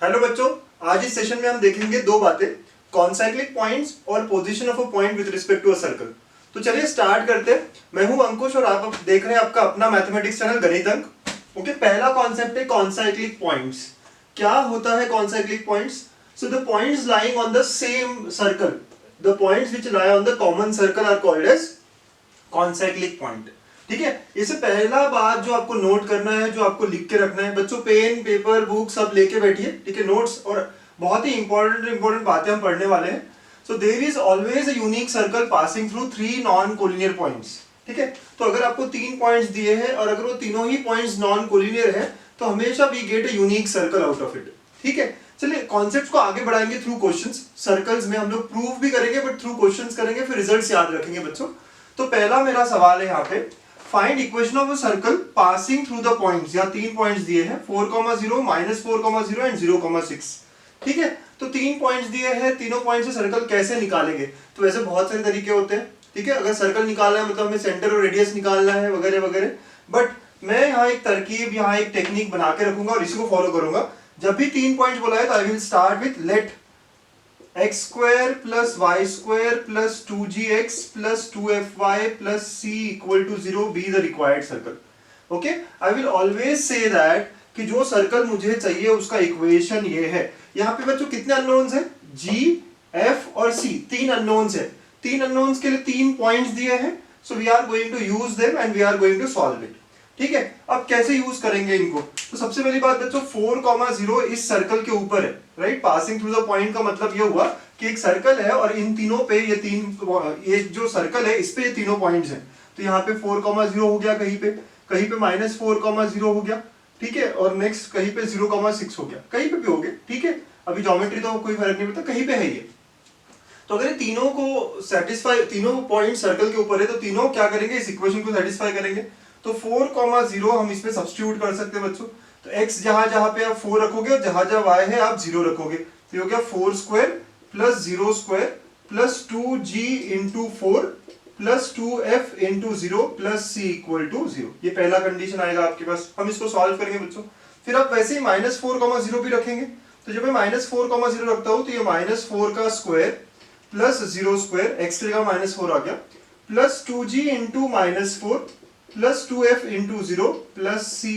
Hello बच्चों, आज इस सेशन में हम देखेंगे दो बातें, कॉन्साइक्लिक पॉइंट्स और position of a point with respect to a circle. तो चलिए स्टार्ट करते हैं। मैं हूं अंकुश और आप देख रहे हैं आपका अपना मैथमेटिक्स चैनल गणित अंक। ओके, पहला कॉन्सेप्ट है कॉन्साइक्लिक पॉइंट्स। क्या होता है concyclic points? So the points lying on the same circle, the points which lie on the common circle are called as concyclic point. ठीक है, इससे पहला बात जो आपको नोट करना है, जो आपको लिख के रखना है बच्चों, पेन पेपर बुक सब लेके बैठिए। ठीक है, नोट्स और बहुत ही इंपॉर्टेंट बातें हम पढ़ने वाले हैं। So there is always a unique circle passing through three non collinear points. ठीक है, तो अगर आपको तीन पॉइंट्स दिए हैं और अगर वो तीनों ही पॉइंट्स नॉन कोलिनियर है तो हमेशा we get a unique circle out of it. ठीक है, चलिए कॉन्सेप्ट को आगे बढ़ाएंगे थ्रू क्वेश्चंस। सर्कल्स में हम लोग प्रूव भी करेंगे बट थ्रू क्वेश्चंस करेंगे, फिर रिजल्ट्स याद रखेंगे बच्चों। तो पहला मेरा सवाल है यहाँ पे, find equation of a circle passing through the points. यहाँ तीन पॉइंट्स दिए हैं 4,0, -4,0 एंड 0,6। ठीक है, तो तीन पॉइंट्स दिए हैं, तीनों पॉइंट से सर्कल कैसे निकालेंगे? तो वैसे बहुत सारे तरीके होते हैं। ठीक है, अगर सर्कल निकालना है मतलब हमें सेंटर और रेडियस निकालना है वगैरह वगैरह, बट मैं यहाँ एक तरकीब, यहाँ एक टेक्निक बना के रखूंगा और इसी को फॉलो करूंगा। जब भी तीन पॉइंट बोला है तो I will start with let x square plus y square plus 2gx plus 2fy plus c equal to 0 be the required circle. Okay, I will always say that कि जो सर्कल मुझे चाहिए उसका इक्वेशन ये है। यहाँ पे बच्चों कितने अननोन्स हैं? g, f और c, तीन अननोन्स है। तीन अननोन्स के लिए तीन पॉइंट्स दिए हैं, so we are going to use them and we are going to solve it. ठीक है, अब कैसे यूज करेंगे इनको? तो सबसे पहली बात बच्चों, 4,0 इस सर्कल के ऊपर है, right? Passing through the point का मतलब ये हुआ कि एक सर्कल है और इन तीनों पे ये जो सर्कल है इस पे ये तीनों पॉइंट्स हैं। तो यहाँ पे 4,0 हो गया, कहीं पे -4,0 हो गया। ठीक है, और नेक्स्ट कहीं पे 0,6 हो गया, कहीं पे भी हो गया। ठीक है, अभी ज्योमेट्री तो कोई फर्क नहीं पड़ता, कहीं पे है ये। तो अगर तीनों को सेटिस्फाई, तीनों पॉइंट सर्कल के ऊपर है तो तीनों क्या करेंगे? इस इक्वेशन को सेटिस्फाई करेंगे। तो 4,0 हम इसमें सब्स्टिट्यूट कर सकते हैं बच्चों। तो x जहां जहां पे आप 4 रखोगे और जहां जहां y है आप 0 रखोगे, तो ये हो गया 4 square plus 0 square plus 2g into 4 plus 2f into 0 plus c equal to 0। ये पहला कंडीशन आएगा आपके पास। हम इसको सॉल्व करेंगे बच्चों। फिर आप वैसे ही -4,0 भी रखेंगे। तो जब मैं -4,0 रखता हूं तो ये -4 का स्क्वायर प्लस 0 स्क्वायर, x की जगह -4 आ गया, plus 2g into -4 plus 2f into 0 plus c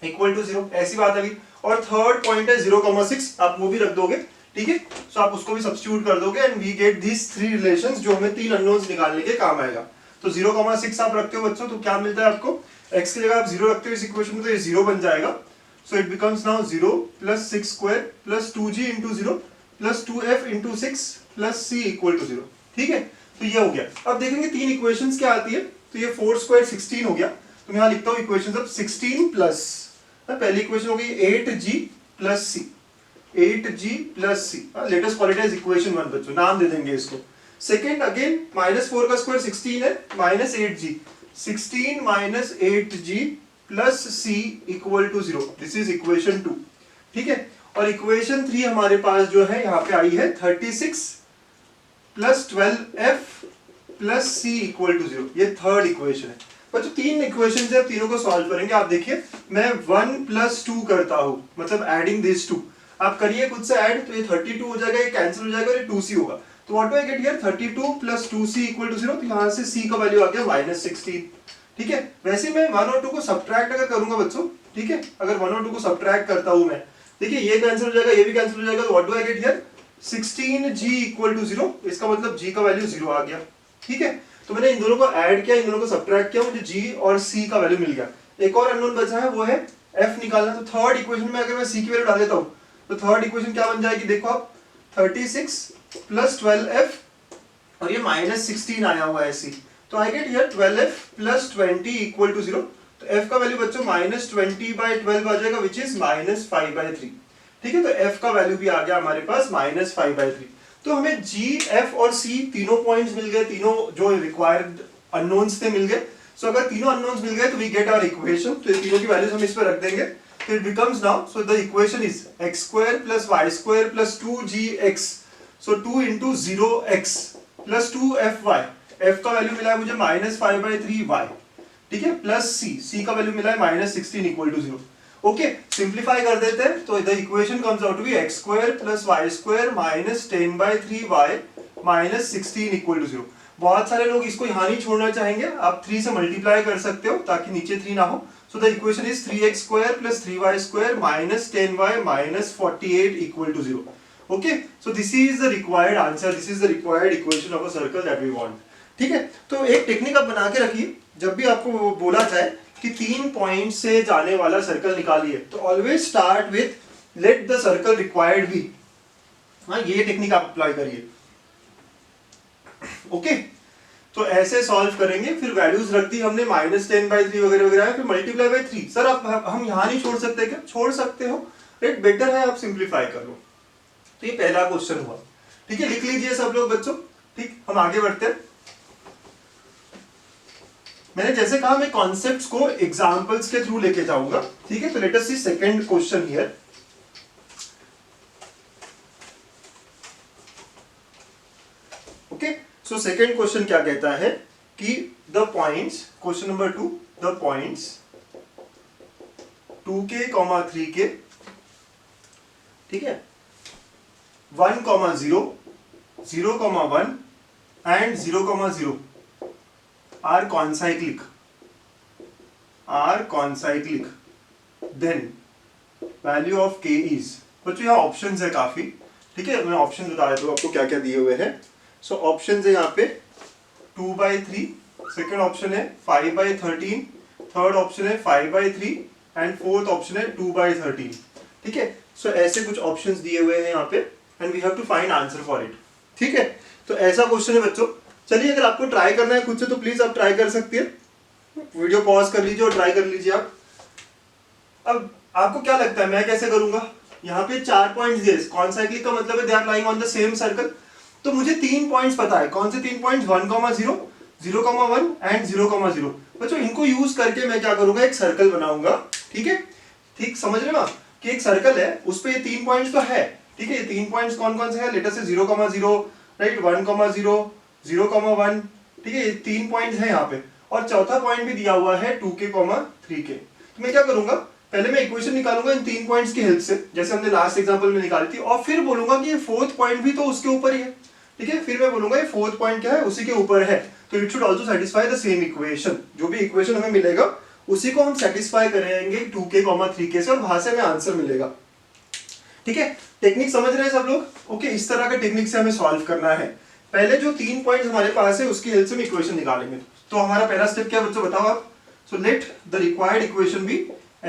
equal to 0। ऐसी बात है। और थर्ड पॉइंट है 0,6, आप वो भी रख दोगे। ठीक है, सो आप उसको भी सब्स्टिट्यूट कर दोगे and we get this three relations जो हमें तीन अननोन्स निकालने के काम आएगा। तो 0,6 आप रखते हो बच्चों, तो क्या मिलता है आपको? x की जगह आप 0 रखते हो इस इक्वेशन में तो ये 0 बन जाएगा। So it becomes now 0 plus 6 square plus 2g into 0 plus 2f into 6 plus c equal to 0। ठीक है, तो ये हो गया। अब देखेंगे तीन इक्वेशंस क्या आती है। तो ये 4 स्क्वायर 16 हो गया। तो मैं यहाँ लिखता हूँ इक्वेशंस अब 16 प्लस, पहली इक्वेशन हो गई 8g plus c, 8g plus c। Let us call it as equation 1 बच्चों, नाम दे देंगे इसको। सेकंड अगेन -4 का स्क्वायर 16 है, -8g, 16 minus 8g plus c equal to 0। This is equation 2। ठीक है, और इक्वेशन 3 हमारे पास जो है यहाँ पे आई है 36 plus 12f plus c equal to 0। ये थर्ड इक्वेशन है बच्चों। तीन इक्वेशन है, तीनों को सॉल्व करेंगे। आप देखिए मैं 1 प्लस 2 करता हूं, मतलब एडिंग दिस 2। आप करिए खुद से ऐड, तो ये 32 हो जाएगा, ये कैंसिल हो जाएगा और ये 2c होगा। तो what do I get here? 32 plus 2c equal to 0। तो यहां से c का वैल्यू आ गया -16। ठीक है, वैसे मैं 1 और 2 को सब्ट्रैक्ट अगर करूंगा बच्चों, ठीक है, अगर 1 और 2 को सब्ट्रैक्ट करता हूं मैं, देखिए ये कैंसिल हो जाएगा, ये भी कैंसिल हो जाएगा। तो what do I get here? 16g equal to 0। इसका मतलब g का वैल्यू 0 आ गया। ठीक है, तो मैंने इन दोनों को ऐड किया, इन दोनों को सब्ट्रैक्ट किया, मुझे g और c का वैल्यू मिल गया। एक और अननोन बचा है, वो है f निकालना। तो थर्ड इक्वेशन में अगर मैं c की वैल्यू डाल देता हूं तो थर्ड इक्वेशन क्या बन जाएगी? देखो आप, 36 प्लस 12f और ये -16 आया हुआ है c। तो I get here 12f plus 20 equal to 0। तो f का वैल्यू बच्चों -20/12 आ जाएगा, विच इज -5/3। ठीक है, तो f का वैल्यू भी आ गया हमारे पास -5/3। तो हमें g, f और c तीनों पॉइंट्स मिल गए, तीनों जो रिक्वायर्ड अननोन्स थे मिल गए। सो अगर तीनों अननोन्स मिल गए तो वी गेट आवर इक्वेशन। तो ये तीनों की वैल्यूज हम इस पर रख देंगे। तो it becomes now, so the equation is x square plus y square plus 2gx, so 2 into 0x plus 2fy। f का वैल्यू मिला है मुझे -5/3y। ठीक है, प्लस c का वैल्यू मिला है -16 इक्वल टू 0। ओके, सिंप्लीफाई कर देते हैं तो the equation comes out to be x square plus y square minus 10/3y minus 16 equal to 0। बहुत सारे लोग इसको यहाँ नहीं छोड़ना चाहेंगे, आप 3 से मल्टीप्लाई कर सकते हो ताकि नीचे 3 ना हो। So the equation is 3x square plus 3y square minus 10y minus 48 equal to 0। Okay, so this is the required answer, this is the required equation of a circle that we want. ठीक है, तो एक technique आप बना के रखिए, जब भी आपको बोला जाए कि 3 पॉइंट से जाने वाला सर्कल निकालिए तो always start with let the circle required be. हाँ, ये टेक्निक आप अप्लाई करिए। ओके, तो ऐसे सॉल्व करेंगे, फिर वैल्यूज रख दी हमने -10/3 वगैरह वगैरह, फिर मल्टीप्लाई बाय 3। सर आप हम यहां नहीं छोड़ सकते क्या? छोड़ सकते हो, इट बेटर है आप सिंप्लीफाई कर लो। तो ये पहला क्वेश्चन हुआ। ठीक है, लिख लीजिए सब लोग बच्चों। ठीक, हम आगे बढ़ते हैं। मैंने जैसे कहा मैं कॉन्सेप्ट्स को एग्जांपल्स के थ्रू लेके जाऊंगा। ठीक है, तो let us see second question here. Okay, so second question क्या कहता है कि the points, question number 2, the points 2k, 3k, ठीक है, 1, 0, 0, 1 and 0, 0 are concyclic, then value of k is। बच्चों यहाँ ऑप्शंस है काफी। ठीक है, मैं ऑप्शन बता देता हूँ आपको क्या क्या दिए हुए हैं। सो ऑप्शंस है यहाँ पे 2/3, सेकंड ऑप्शन है 5/13, थर्ड ऑप्शन है 5/3 एंड फोर्थ ऑप्शन है 2/13। ठीक है, सो ऐसे कुछ ऑप्शंस दिए हुए हैं यहाँ पे and we have to find answer for it. ठीक है, तो ऐसा क्वेश्चन है बच्चों। चलिए, अगर आपको ट्राई करना है खुद से तो प्लीज आप ट्राई कर सकती है, वीडियो पॉज कर लीजिए और ट्राई कर लीजिए आप। अब आपको क्या लगता है मैं कैसे करूंगा? यहाँ पे 4 पॉइंट्स दिए, कॉन्साइक्लिक का मतलब है they are lying on the same circle. तो मुझे 3 पॉइंट्स पता है। कौन से 3 पॉइंट्स? 1, 0, 0, 1 एंड 0, 0। बच्चों इनको यूज करके मैं क्या करूंगा, एक सर्कल बनाऊंगा। ठीक है, ठीक समझ रहे हो आप कि एक सर्कल है, उस पे ये 3 पॉइंट्स तो है। ठीक है, ये 3 पॉइंट्स कौन कौन से हैं? लेटर से 0, 0, राइट, 1, 0, 0, 1। ठीक है, ये 3 पॉइंट्स हैं यहाँ पे, और चौथा पॉइंट भी दिया हुआ है 2k, 3k। तो मैं क्या करूंगा, पहले मैं इक्वेशन निकालूंगा इन 3 पॉइंट्स की हेल्प से, जैसे हमने लास्ट एग्जांपल में निकाली थी, और फिर बोलूंगा कि ये फोर्थ पॉइंट भी तो उसके ऊपर ही है। ठीक है, फिर मैं बोलूंगा ये फोर्थ पॉइंट क्या है, उसी के ऊपर है, तो it should also satisfy the same equation. जो भी इक्वेशन हमें मिलेगा उसी को हम सेटिस्फाई करेंगे 2k, 3k से, और वहां से हमें आंसर मिलेगा। ठीक है, टेक्निक समझ रहे हैं सब लोग? ओके, इस तरह के टेक्निक से हमें सॉल्व करना है। पहले जो 3 पॉइंट्स हमारे पास है उसकी हेल्प से हम इक्वेशन निकालेंगे। तो हमारा पहला स्टेप क्या है बच्चों, बताओ आप? So let the required equation be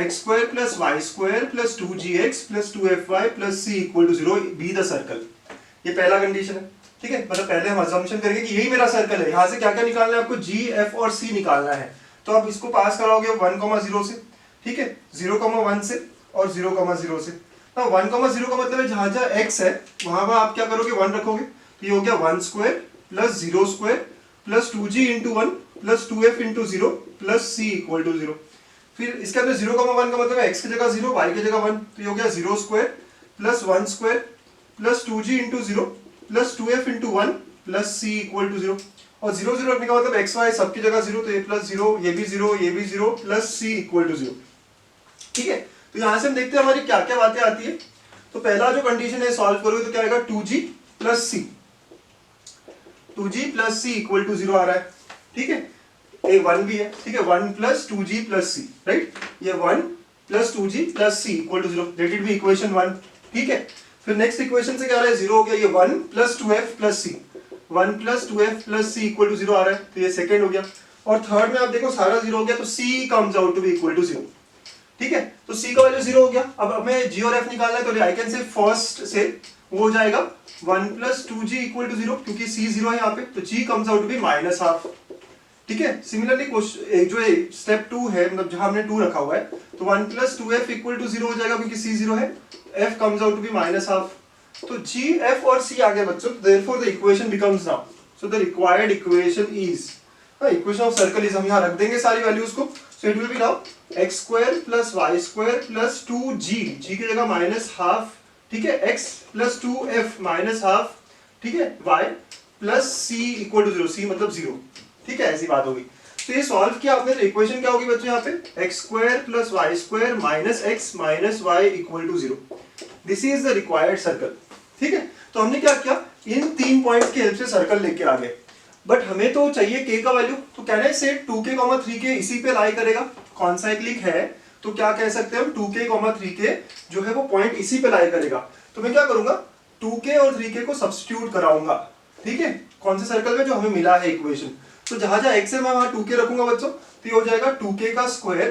x square plus y square plus 2gx plus 2fy plus c equal to 0 be the circle. ये पहला कंडीशन है। ठीक है, मतलब पहले हम अजम्पशन करेंगे कि यही मेरा सर्कल है। यहाँ से क्या क्या निकालना है आपको? g, f और c निकालना है। तो आप इसको पास कराओगे 1, 0 से, ठीक है, 0, 1 से और 0, 0 से। ना 1, 0 का मतलब है जहां जहां x है वहां पर आप क्या करोगे? 1 रखोगे। तो ये हो गया 1 square plus 0 square plus 2g into 1 plus 2f into 0 plus c equal to 0। फिर इसके अंदर 0, 1 का मतलब है x की जगह 0, y की जगह 1। तो ये हो गया 0 square plus 1 square plus 2g into 0 plus 2f into 1 plus c equal to 0। और 0, 0 रखने का मतलब x, y सबकी जगह 0, तो ये प्लस 0, ये भी 0, ये भी 0 प्लस c इक्वल टू 0। ठीक है, तो यहां से हम देखते हैं हमारी क्या क्या बातें आती है। तो पहला जो कंडीशन है सॉल्व करोगे तो क्या आएगा? 2g plus c, 2g plus c equal to 0 आ रहा है। ठीक है, ये 1 भी है। ठीक है, 1 plus 2g plus c, right, ये 1 plus 2g plus c equal to 0, let it be equation 1। ठीक है, फिर नेक्स्ट इक्वेशन से क्या आ रहा है? 0 हो गया। ये 1 plus 2f plus c, 1 plus 2f plus c equal to 0 आ रहा है, तो ये सेकंड हो गया। और थर्ड में आप देखो सारा 0 हो गया, तो c comes out to be equal to 0। ठीक है, तो c का वैल्यू 0 हो गया। अब हमें g और f निकालना है, तो आई कैन से फर्स्ट से वो हो जाएगा 1 प्लस 2g इक्वल टू 0, क्योंकि c 0 है यहाँ पे, तो g comes out to be -half. ठीक है, सिमिलरली जो स्टेप 2 है, मतलब जहां हमने 2 रखा हुआ है, तो 1 प्लस 2f इक्वल टू 0 हो जाएगा, क्योंकि c 0 है, f comes out to be -half. तो g, f और c आ गए बच्चों, therefore the equation becomes now, so the required equation is, equation of circle is, हम यहाँ रख देंगे सारी वैल्यूज को। So it will be now x square plus y square plus 2g, g की जगह -हाफ, ठीक है, x प्लस 2f -हाफ, ठीक है, y plus c equal to 0, c मतलब 0। ठीक है, ऐसी बात होगी। तो ये सॉल्व किया आपने, तो इक्वेशन क्या होगी बच्चों यहाँ पे, x square plus y square minus x minus y equal to 0। This is the required circle. ठीक है, तो हमने क्या किया, इन 3 पॉइंट्स की हेल्प से सर्कल लेके आ गए। बट हमें तो चाहिए k का वैल्यू, तो कैन आई से 2k, 3k इसी पे लाई करेगा, कॉन्साइक्लिक है तो क्या कह सकते हैं हम, 2k, 3k जो है वो पॉइंट इसी पे लाई करेगा। तो मैं क्या करूंगा, 2k और 3k को सब्स्टिट्यूट कराऊंगा। ठीक है, कौन से सर्कल में जो हमें मिला है इक्वेशन, तो जहां जहां x है मैं वहां 2k रखूंगा बच्चों, तो ये हो जाएगा 2k का स्क्वायर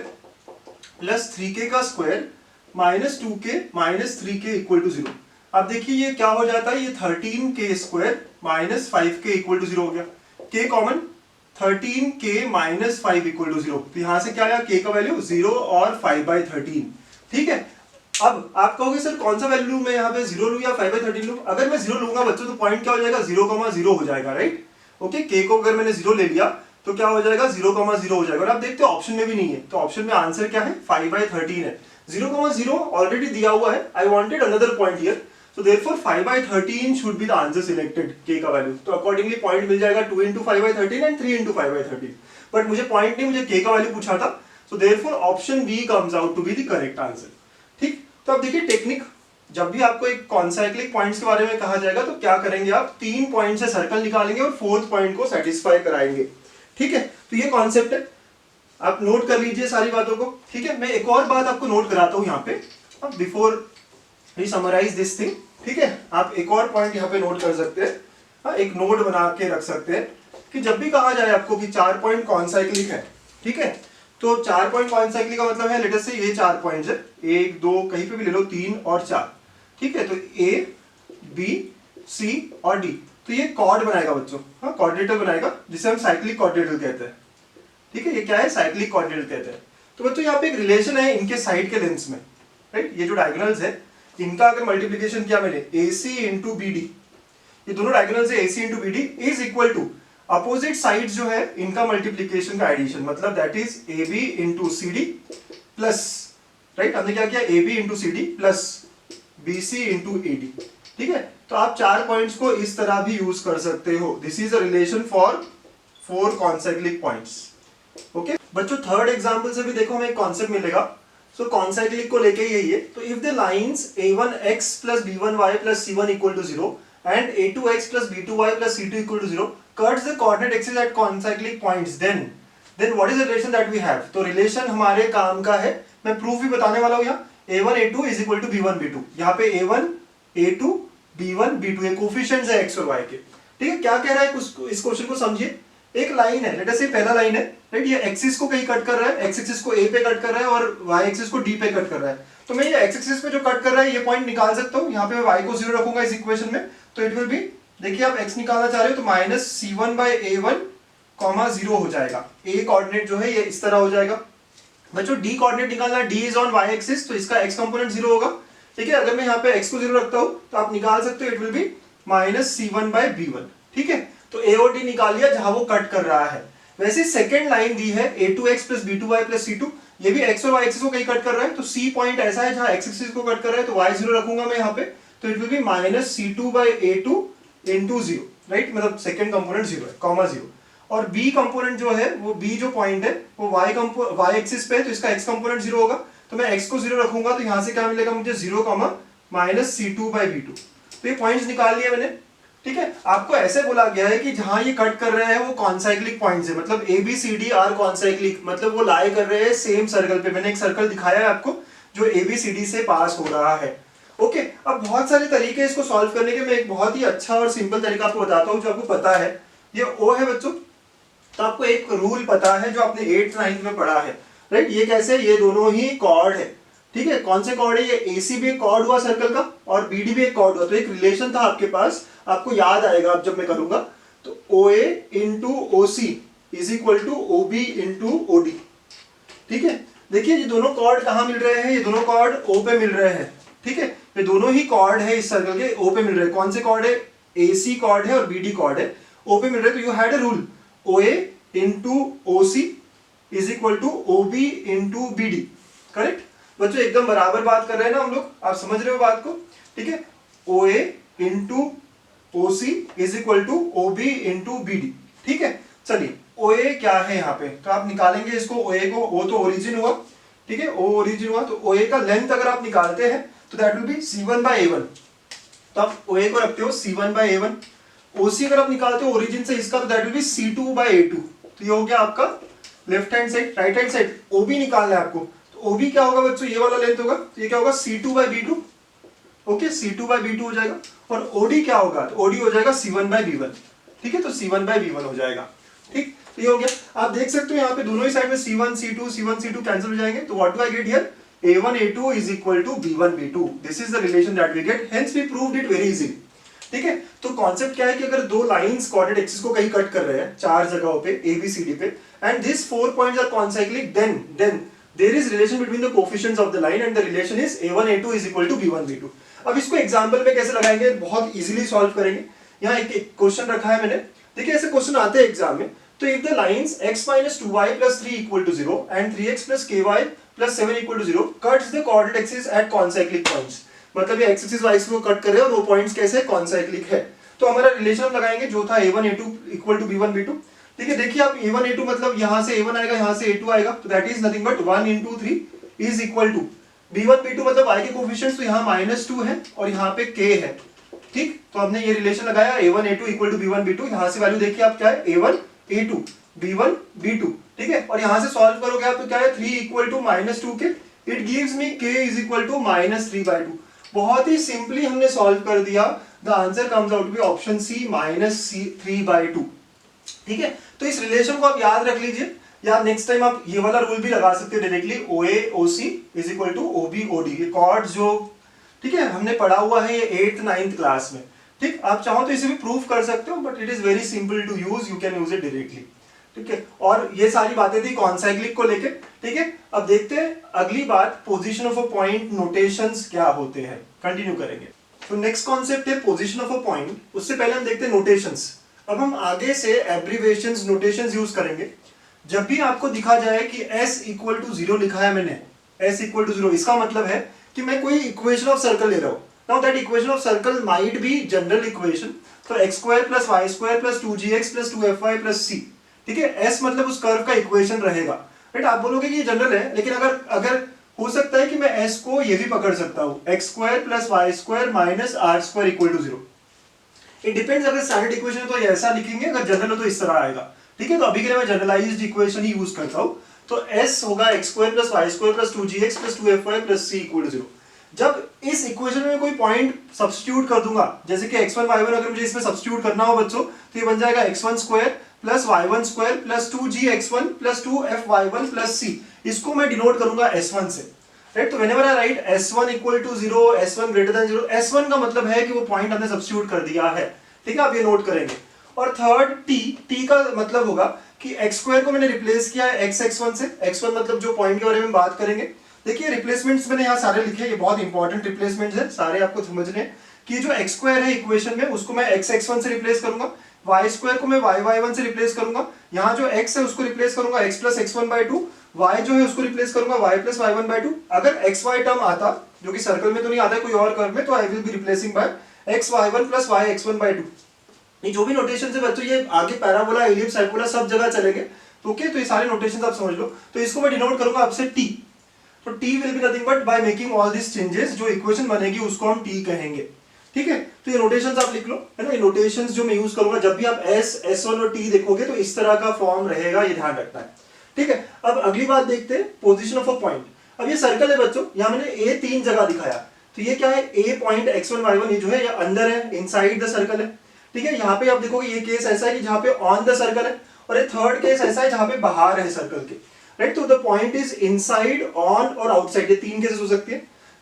प्लस 3k का square minus 2k minus 3k equal to 0। अब देखिए ये क्या हो जाता है, ये 13k square minus 5k equal to 0 हो गया, k common, 13k minus 5 equal to 0। तो यहां से क्या आया, k का वैल्यू 0 और 5/13। ठीक है, अब आप कहोगे सर कौन सा वैल्यू लूं मैं, यहाँ पे 0 लूं या 5/13 लूं। अगर मैं 0 लूंगा बच्चों तो पॉइंट क्या हो जाएगा, 0,0 हो जाएगा, राइट। ओके, k को अगर मैंने 0 ले लिया तो क्या हो जाएगा, 0,0 हो जाएगा। और आप देखते हो ऑप्शन में भी नहीं है, तो ऑप्शन में आंसर क्या है, 5/13 है। 0,0 ऑलरेडी दिया हुआ है, I wanted another point here, so therefore 5/13 should be the answer selected, k का वैल्यू। तो अकॉर्डिंगली पॉइंट मिल जाएगा 2 into 5/13 and 3 into 5/13। बट मुझे पॉइंट नहीं, मुझे k का वैल्यू पूछा था, so therefore option B comes out to be the correct answer। ठीक, तो अब देखिए टेक्निक, जब भी आपको एक कॉन्साइक्लिक पॉइंट्स के बारे में कहा जाएगा तो क्या करेंगे आप, 3 पॉइंट से सर्कल निकालेंगे और 4th पॉइंट को सेटिस्फाई कराएंगे। ठीक है, तो ये कॉन्सेप्ट है, आप नोट कर लीजिए सारी बातों को। ठीक है, मैं एक और बात आपको नोट कराता हूं यहाँ पे, before we summarise this thing. ठीक है, आप एक और पॉइंट यहाँ पे नोट कर सकते हैं, हाँ, एक नोट बना के रख सकते हैं कि जब भी कहा जाए आपको कि 4 पॉइंट कॉन्साइक्लिक है, ठीक है, तो 4 पॉइंट कॉन्साइक्लिक का मतलब है, लेट अस से ये 4 पॉइंट्स है, 1 2 कहीं पे भी ले लो, 3 और 4। ठीक है, तो A B C और D, तो ये कॉर्ड बनाएगा बच्चों, हाँ, क्वाड्रेटर बनाएगा, जिसे हम साइक्लिक क्वाड्रेटर कहते हैं। ठीक है, ये क्या है, साइक्लिक क्वाड्रेटर कहते हैं। तो बच्चों यहाँ पे एक रिलेशन है इनके साइड के लेंथ्स में, राइट। ये जो डायगोनल्स है इनका अगर मल्टीप्लिकेशन किया मैंने, AC इंटू BD, ये दोनों डायगोनल्स है, AC into BD is equal to opposite sides जो है इनका मल्टीप्लिकेशन का एडिशन, मतलब that is AB into CD plus, right, हमने क्या किया, AB into CD plus BC into AD। ठीक है, तो आप 4 पॉइंट्स को इस तरह भी यूज कर सकते हो। This is a relation for 4 concyclic points. Okay बच्चों, थर्ड एग्जांपल से भी देखो हमें एक कॉन्सेप्ट मिलेगा। सो कॉन्साइक्लिक को लेके यही है, तो if the lines a1x plus b1y plus c1 equal to 0 and a2x plus b2y plus c2 equal to 0 cuts the coordinate axis at concyclic points, then what is the relation that we have। तो relation हमारे काम का है, मैं proof भी बताने वाला हूँ यहाँ। a1 a2 is equal to b1 b2, यहाँ पे a1 a2 b1 b2 ये कोफिशिएंट्स है x और y के। ठीक है, क्या कह रहा है इस क्वेश्चन को समझिए। एक लाइन है, लेट अस से पहला लाइन है, राइट, ये एक्सिस को कहीं कट कर रहा है, एक्स एक्सिस को ए पे कट कर रहा है और वाई एक्सिस को डी पे कट कर रहा है। तो मैं ये एक्स एक्सिस पे जो कट कर रहा है ये पॉइंट निकाल सकता हूँ, यहाँ पे मैं वाई को 0 रखूंगा इस इक्वेशन में, तो इट विल बी, देखिए आप एक्स निकालना चाह रहे हो तो माइनस c1/a1 0 हो जाएगा। ए कोऑर्डिनेट जो है ये इस तरह हो जाएगा। बच्चों डी कोऑर्डिनेट निकालना, D is on Y axis, तो इसका एक्स कंपोनेंट 0 होगा। ठीक है, अगर मैं यहाँ पे एक्स को 0 रखता हूँ तो आप निकाल सकते हो, it will B minus c1/b1। ठीक है, तो ए और डी निकाल लिया जहां वो कट कर रहा है। वैसे सेकंड लाइन दी है a2x plus b2y plus c2, ये भी x और y एक्सिस को कहीं कट कर रहा है, तो c पॉइंट ऐसा है जहां x एक्सिस को कट कर रहा है, तो y0 रखूंगा मैं यहाँ पे, तो it will B minus c2/a2 into 0, right, मतलब सेकंड कंपोनेंट 0 है, कॉमा 0। और b कंपोनेंट जो है, वो b जो पॉइंट है वो y एक्सिस पे है, तो इसका x कंपोनेंट 0 होगा, तो मैं x को 0 रखूंगा, तो यहां से क्या मिलेगा मुझे, 0, माइनस c2/b2। तो ये पॉइंट्स निकाल लिया मैंने। ठीक है, आपको ऐसे बोला गया है कि जहां ये कट कर रहे हैं वो कॉन्साइक्लिक पॉइंट्स है, मतलब A B C D are concyclic, मतलब वो लाई कर रहे हैं सेम सर्कल पे। मैंने एक सर्कल दिखाया है आपको जो ए बी सी डी से पास हो रहा है। ओके, अब बहुत सारे तरीके इसको सॉल्व करने के, मैं एक बहुत ही अच्छा और सिंपल तरीका आपको बताता हूँ जो आपको पता है। ये ओ है बच्चों, तो आपको एक रूल पता है जो आपने 8th 9th में पढ़ा है, राइट। ये कैसे, ये दोनों ही कॉर्ड है। ठीक है, कौन से कॉर्ड है, ये AC भी एक कॉर्ड हुआ सर्कल का और BD भी एक कॉर्ड हुआ, तो एक रिलेशन था आपके पास, आपको याद आएगा अब जब मैं करूंगा, तो OA into OC is equal to OB into OD। ठीक है, देखिए ये दोनों कॉर्ड कहाँ मिल रहे हैं, ये दोनों कॉर्ड O पे मिल रहे हैं। ठीक है, ये दोनों ही कॉर्ड है इस सर्कल के, O पे मिल रहे हैं। कौन से कॉर्ड है, AC कॉर्ड है और BD कॉर्ड है, O पे मिल रहे हैं। तो you had a rule, OA into OC is equal to OB into BD, correct. बच्चों एकदम बराबर बात कर रहे हैं ना हम लोग, आप समझ रहे हो बात को। ठीक है, OA into OC is equal to OB into BD। ठीक है, चलिए OA क्या है यहाँ पे, तो आप निकालेंगे इसको OA को, O तो ओरिजिन हुआ, ठीक है, O ओरिजिन हुआ, तो OA का लेंथ अगर आप निकालते हैं तो दैट विल बी C1/A1, तो आप OA को रखते हो C1/A1, OC अगर आप निकालते हो ओरिजिन से इसका तो दैट विल बी C2/A2, तो ये हो गया आपका left hand side. Right hand side OB निकालना है आपको, तो OB क्या होगा बच्चों, ये वाला लेंथ होगा, तो ये क्या होगा C2/B2, ओके, C2/B2 हो जाएगा, और OD क्या होगा, तो OD हो जाएगा C1/B1, ठीक है, तो C1/B1 हो जाएगा, ठीक, तो ये हो गया। आप देख सकते हो यहाँ पे दोनों ही साइड में C1 C2 कैंसिल हो जाएंगे, तो what do I get here, A1 A2 is equal to B1 B2, this is the relation that we get, hence we proved it very easily, ठीक है। तो कॉन्सेप्ट क्या है कि अगर दो लाइंस कोऑर्डिनेट एक्सिस को कहीं कट कर रहे हैं चार जगहों पे ABCD पे, and this 4 points are concyclic, then there is relation between the coefficients of the line and the relation is A1 A2 is equal to B1 B2। अब इसको एग्जांपल में कैसे लगाएंगे, बहुत इजीली सॉल्व करेंगे। यहाँ एक क्वेश्चन रखा है मैंने, देखिए ऐसे क्वेश्चन आते हैं एग्जाम में, तो if the lines x minus 2y plus 3 equal to 0 and 3x plus ky plus 7 equal to 0 cuts the coordinate axis at concyclic points, मतलब ये x axis y axis को कट कर रहे हैं और वो पॉइंट्स कैसे कॉन्साइक्लिक है, तो हमारा रिलेशन हम लगाएंगे जो था A1 A2 equal to B1 B2, ठीक है। देखिए आप A1 A2 मतलब यहाँ से A1 आएगा, यहाँ से A2 आएगा, तो that is nothing but 1 into 3 is equal to B1 B2, मतलब y के कोफिशिएंट्स तो यहाँ -2 है और यहाँ पे k है, ठीक, तो हमने ये रिलेशन लगाया A1 A2 equal to B1 B2, यहाँ से वैल्यू देखिए आप क्या है, A1 A2 B1 B2, ठीक है, और यहां से सॉल्व करोगे आप तो क्या है 3 equal to -2k, it gives me k is equal to -3/2। बहुत ही सिंपली हमने सॉल्व कर दिया, the answer comes out to be option C -3/2, ठीक है। तो इस रिलेशन को आप याद रख लीजिए, या नेक्स्ट टाइम आप ये वाला रूल भी लगा सकते हो directly, OA OC is equal to OB OD, ये कॉर्ड्स जो, ठीक है, हमने पढ़ा हुआ है ये 8th 9th क्लास में, ठीक। आप चाहो तो इसे भी प्रूव कर सकते हो, but it is very simple to use, you can use it directly, ठीक है। और ये सारी बातें थी कॉन्साइक्लिक को लेके, ठीक है। अब देखते हैं अगली बात, position of a point notations क्या होते हैं, कंटिन्यू करेंगे। तो नेक्स्ट कॉन्सेप्ट है पोजीशन ऑफ अ पॉइंट, उससे पहले हम देखते हैं नोटेशंस। अब हम आगे से एब्रिविएशंस नोटेशंस यूज करेंगे। जब भी आपको दिखा जाए कि s इक्वल टू 0 लिखा है मैंने, s इक्वल टू 0, इसका मतलब है कि मैं कोई इक्वेशन ऑफ सर्कल ले रहा हूं। Now that equation of circle might be general equation, तो x² + y² + 2gx + 2fy + c, ठीक है, s मतलब उस कर्व का इक्वेशन रहेगा, राइट। आप बोलोगे कि ये जनरल है, लेकिन अगर हो सकता है कि मैं s को ये भी पकड़ सकता हूं, x² + y² - r² = 0। It depends, अगर स्टैंडर्ड इक्वेशन है तो ये ऐसा लिखेंगे, अगर जनरल हो तो इस तरह आएगा, ठीक है। तो अभी के लिए मैं जनरलाइज्ड इक्वेशन ही यूज करता हूं, तो s होगा x² + y² + 2gx + 2fy + c = 0। जब इस इक्वेशन में कोई पॉइंट सब्स्टिट्यूट कर दूंगा, जैसे कि x1 y1 अगर मुझे इसमें सब्स्टिट्यूट करना हो बच्चों, तो ये बन जाएगा x1² + y1² + 2gx1 + 2fy1 + c, इसको मैं डिनोट करूंगा s1 से, राइट। तो whenever I right s1 = 0, s1 > 0, s1 का मतलब है कि वो पॉइंट हमने सब्स्टिट्यूट कर दिया है, ठीक है, आप ये नोट करेंगे। और थर्ड t का मतलब होगा कि x² को मैंने रिप्लेस किया है x1 से, x1 मतलब जो पॉइंट के बारे में बात करेंगे। देखिए रिप्लेसमेंट्स मैंने यहाँ सारे लिखे हैं, ये बहुत इंपॉर्टेंट रिप्लेसमेंट्स हैं, सारे आपको समझने। कि जो x² है इक्वेशन में, उसको मैं x1 से रिप्लेस करूंगा, y² को मैं y1 से रिप्लेस करूंगा, यहाँ जो x है उसको रिप्लेस करूंगा x + x1/2, y जो है उसको रिप्लेस करूंगा y + y1/2। अगर xy टर्म आता, जो कि सर्कल में तो नहीं आता है, कोई और कर्व में, तो I will be replacing by xy1 + yx1/2। ये जो भी नोटेशन है बच्चों, ये आगे पैराबोला, एलिप्स, हाइपरबोला सब जगह चलेंगे, ओके। तो ये सारे नोटेशन आप समझ लो। तो इसको मैं डिनोट करूंगा आपसे t, तो t will be nothing but by making all this changes, जो इक्वेशन बनेगी उसको हम t कहेंगे, ठीक है। तो ये नोटेशंस आप लिख लो, है ना। ये नोटेशंस जो मैं यूज करूंगा जब भी आप s, s1 और t देखोगे, तो इस तरह का फॉर्म रहेगा, ये ध्यान रखना है, ठीक है। अब अगली बात देखते हैं, पोजीशन ऑफ अ पॉइंट। अब ये सर्कल है बच्चों, यहाँ मैंने a 3 जगह दिखाया, तो ये क्या है, a पॉइंट x1 y1, ये जो है ये अंदर है, इनसाइड द सर्कल है, ठीक है। यहाँ पे आप देखोगे ये केस ऐसा है कि जहाँ पे ऑन द सर्कल है, और ये थर्ड केस ऐसा है जहाँ पे बाहर है सर्कल के, राइट। तो the point is inside, on और आउटसाइड, ये 3 केसेस हो सकती है,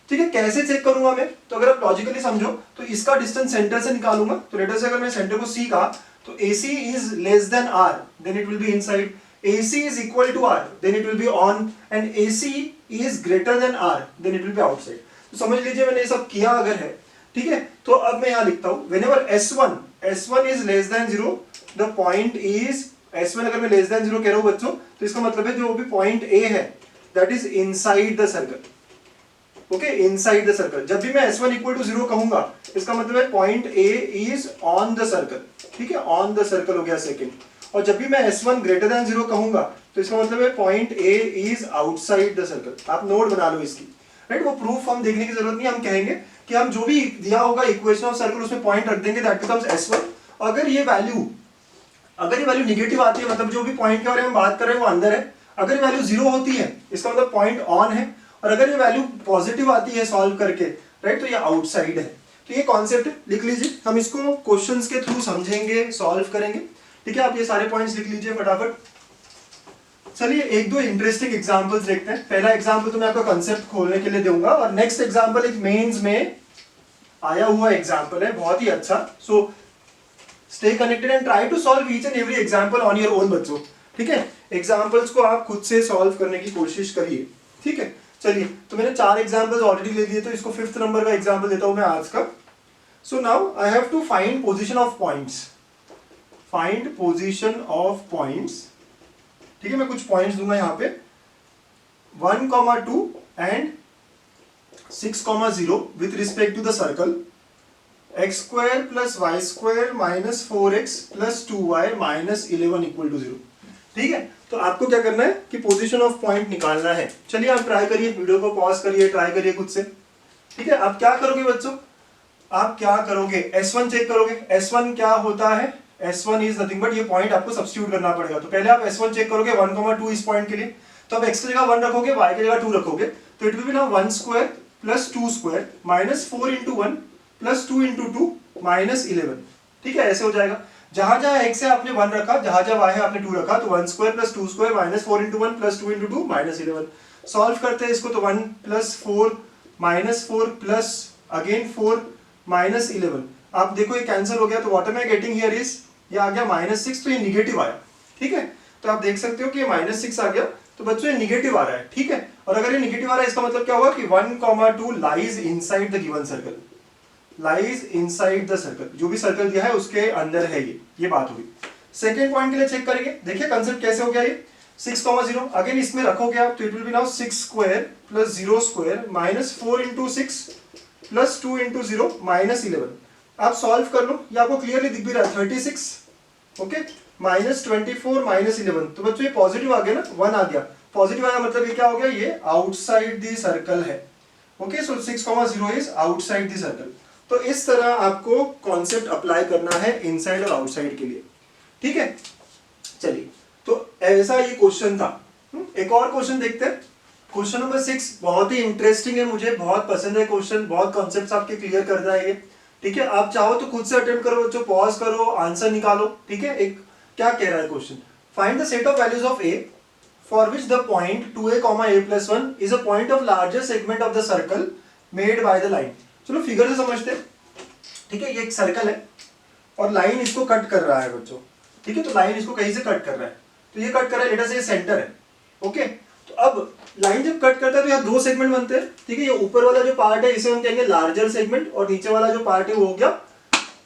ठीक है। कैसे चेक करूंगा मैं, तो अगर आप लॉजिकली समझो तो इसका डिस्टेंस सेंटर से निकालूंगा। तो लेट अस से अगर मैं सेंटर को c कहा, तो AC is less than r, then it will be inside, AC is equal to r, then it will be on, and AC is greater than r, then it will be outside. तो समझ लीजिए मैंने ये सब किया अगर है, ठीक है। तो अब मैं यहाँ लिखता हूँ, whenever S1 is less then 0, the point is, S1 अगर मैं लेस देन 0 कह रहा हूँ बच्चों, तो इसका मतलब है जो भी पॉइंट A है that is inside the circle, okay, inside the circle. जब भी मैं S1 = 0 कहूंगा, इसका मतलब है point A is on the circle, ठीक है, ऑन द सर्कल हो गया सेकंड। और जब भी मैं S1 ग्रेटर देन 0 कहूंगा तो इसका मतलब है point A is outside the circle. आप नोट बना लो इसकी, राइट। वो प्रूफ हम देखने की जरूरत नहीं, हम कहेंगे कि हम जो भी दिया होगा इक्वेशन ऑफ सर्कल उसमें पॉइंट रख देंगे, दैट बिकम्स S1। अगर ये वैल्यू निगेटिव आती है, मतलब जो भी पॉइंट के बारे में बात कर रहे हैं वो अंदर है। अगर ये वैल्यू 0 होती है इसका मतलब पॉइंट ऑन है, और अगर ये वैल्यू पॉजिटिव आती है सॉल्व करके, राइट, तो ये आउटसाइड है। तो ये कॉन्सेप्ट लिख लीजिए, हम इसको क्वेश्चंस के थ्रू समझेंगे, सॉल्व करेंगे, ठीक है। आप ये सारे पॉइंट्स लिख लीजिए फटाफट। चलिए एक दो इंटरेस्टिंग एग्जांपल्स देखते हैं। पहला एग्जांपल तो मैं आपको कंसेप्ट खोलने के लिए दूंगा, और नेक्स्ट एग्जांपल एक मेंस में आया हुआ एग्जांपल है, बहुत ही अच्छा। So stay connected and try to solve each and every example on your own बच्चों, ठीक है। एग्जांपल्स को आप खुद से सॉल्व करने की कोशिश करिए, ठीक है। चलिए, तो मैंने 4 एग्जांपल्स ऑलरेडी ले लिए, तो इसको 5th नंबर का एग्जांपल देता हूं मैं आज का। So now I have to find position of points. Find position of points, ठीक है। मैं कुछ पॉइंट्स दूंगा यहाँ पे 1, 2 and 6, 0 with respect to the circle x² + y² - 4x + 2y - 11 = 0, ठीक है। तो आपको क्या करना है कि पोजीशन ऑफ पॉइंट निकालना है। चलिए आप ट्राई करिए, वीडियो को पॉज करिए, ट्राई करिए खुद से, ठीक है। आप क्या करोगे बच्चों, आप क्या करोगे, S1 चेक करोगे। S1 क्या होता है, S1 इज नथिंग बट, ये पॉइंट आपको सब्स्टिट्यूट करना पड़ेगा। तो पहले आप S1 चेक करोगे 1, 2 इस पॉइंट के लिए, तो आप x की जगह 1 रखोगे, y की जगह 2 रखोगे, तो इट विल बी नाउ 1² + 2² - 4 × 1 + 2 × 2 - 11, ठीक है। ऐसे हो जाएगा। जहां जहां x है आपने 1 रखा, जहां जहां y है आपने 2 रखा, तो 1² + 2² - 4 × 1 + 2 × 2 - 11। सॉल्व करते हैं इसको, तो 1 + 4 - 4 प्लस अगेन 4 - 11। आप देखो ये कैंसिल हो गया, तो what am I getting here is, ये आ गया -6, तो ये निगेटिव आया, ठीक है। तो आप देख सकते हो कि ये -6 आ गया, तो बच्चों ये निगेटिव आ रहा है, ठीक है। और अगर ये निगेटिव आ रहा है इसका मतलब क्या हुआ कि 1, 2 lies inside the given circle, lies inside the circle, जो भी सर्कल दिया है उसके अंदर है ये बात हुई। सेकेंड पॉइंट के लिए चेक करेंगे, देखिए कंसेप्ट कैसे हो गया ये 6, 0। अगेन इसमें रखोगे आप, तो इट विल बी नाउ 6² + 0² - 4 × 6 + 2 × 0 - 11। आप सॉल्व कर लो, ये आपको क्लियरली दिख भी रहा है 36, ओके, -24 - 11। तो बच्चों ये पॉजिटिव आ गया ना, 1 आ गया, पॉजिटिव आया मतलब ये क्या हो गया, ये आउटसाइड द सर्कल है, okay. So 6, 0 is outside the circle. तो इस तरह आपको कॉन्सेप्ट अप्लाई करना है इनसाइड और आउटसाइड के लिए, ठीक है। चलिए, तो ऐसा ये क्वेश्चन था। एक और क्वेश्चन देखते हैं, क्वेश्चन नंबर 6 बहुत ही इंटरेस्टिंग है, मुझे बहुत पसंद है क्वेश्चन, बहुत कॉन्सेप्ट्स आपके क्लियर करता है ये, ठीक है। आप चाहो तो खुद से अटेम्प्ट करो बच्चों, पॉज करो, आंसर निकालो, ठीक है। एक क्या कह रहा है question, find the set of values of a for which the point 2a, a + 1 is a point of larger segment of the circle made by the line. चलो फिगर से समझते हैं, ठीक है। ये एक सर्कल है और लाइन इसको कट कर रहा है बच्चों, ठीक है। तो लाइन इसको कहीं से कट कर रहा है, तो ये कट कर रहा है, लेट अस से ये सेंटर है, ओके। तो अब लाइन जब कट करता है तो यहाँ 2 सेगमेंट बनते हैं, ठीक है। ये ऊपर वाला जो पार्ट है इसे हम कहेंगे लार्जर सेगमेंट, और नीचे वाला जो पार्ट है वो हो गया,